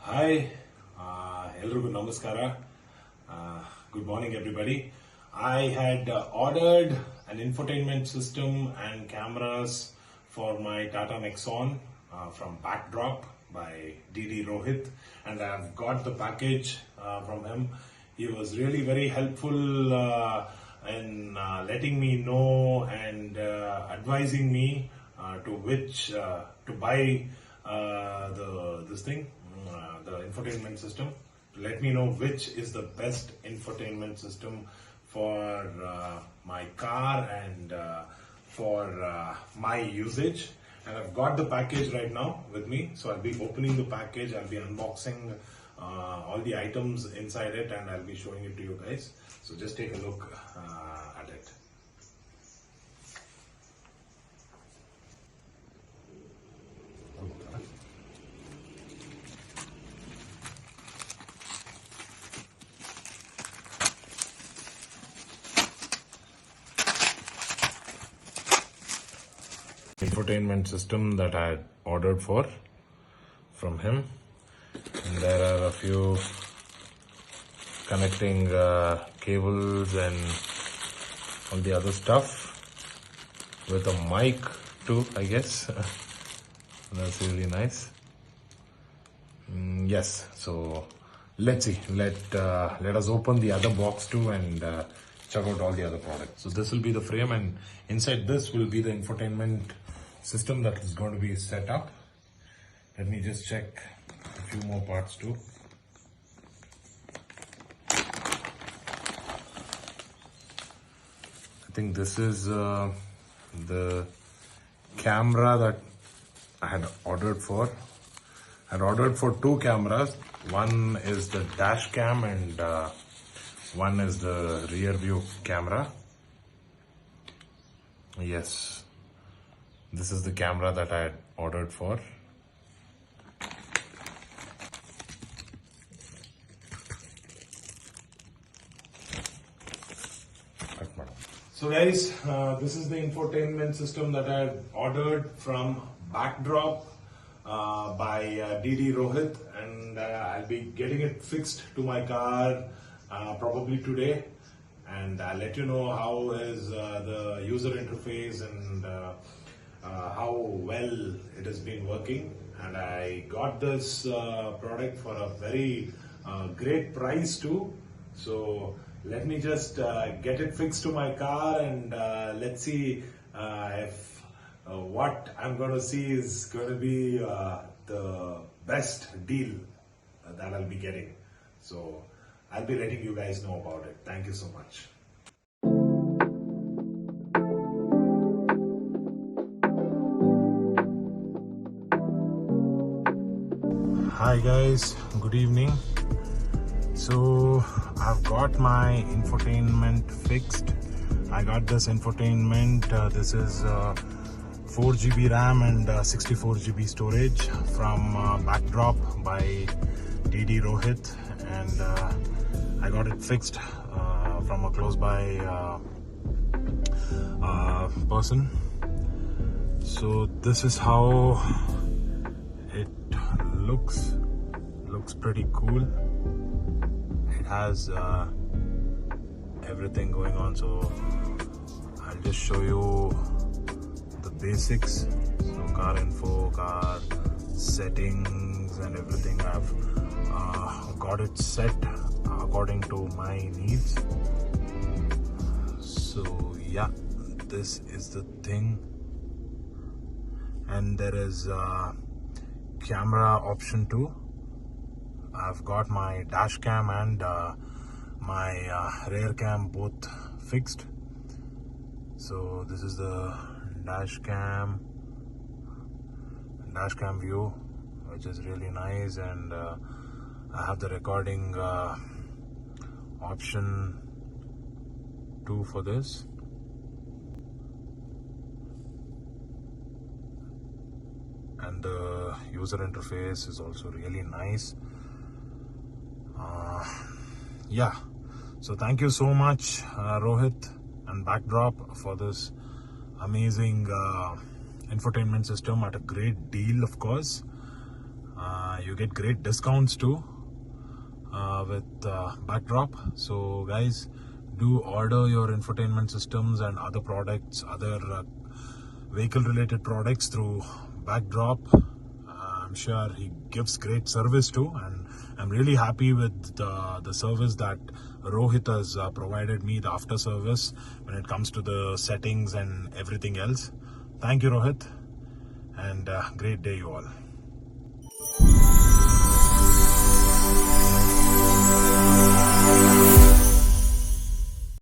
Hi, ಎಲ್ರಿಗೂ ನಮಸ್ಕಾರ. Good morning, everybody. I had ordered an infotainment system and cameras for my Tata Nexon from Backdrop by DD Rohit, and I've got the package from him. He was really very helpful in letting me know and advising me to which to buy the infotainment system. Let me know which is the best infotainment system for my car and for my usage. And I've got the package right now with me, so I'll be opening the package. I'll be unboxing all the items inside it, and I'll be showing it to you guys. So just take a look at it. Infotainment system that I had ordered from him, and there are a few connecting cables and all the other stuff with a mic too, I guess. That's really nice. Yes, so let's see. Let us open the other box too and check out all the other products. So this will be the frame, and inside this will be the infotainment system that is going to be set up. Let me just check a few more parts too. I think this is the camera that I had ordered for. I had ordered for two cameras. One is the dash cam and one is the rear view camera. Yes, this is the camera that I had ordered for. So guys, this is the infotainment system that I had ordered from Backdrop by DD Rohit, and I'll be getting it fixed to my car probably today, and I'll let you know how is the user interface and how well it has been working. And I got this product for a very great price too. So let me just get it fixed to my car, and let's see if what I'm going to see is going to be the best deal that I'll be getting. So I'll be letting you guys know about it. Thank you so much. Hi guys, good evening. So I've got my infotainment fixed. I got this infotainment. This is 4 GB RAM and 64 GB storage from Backdrop by DD Rohit, and I got it fixed from a close by person. So this is how it looks pretty cool. It has everything going on, so I'll just show you the basics. So car info, car settings and everything. I've got it set according to my needs. So yeah, this is the thing. And there is camera option too. I've got my dash cam and my rear cam both fixed. So this is the dash cam view, which is really nice, and I have the recording option too for this. And the user interface is also really nice. Yeah, so thank you so much Rohit and Backdrop for this amazing infotainment system at a great deal, of course. You get great discounts too with Backdrop. So guys, do order your infotainment systems and other products, other vehicle related products through Backdrop. I'm sure he gives great service too, and I'm really happy with the service that Rohit has provided me, the after service, when it comes to the settings and everything else. Thank you, Rohit, and great day you all.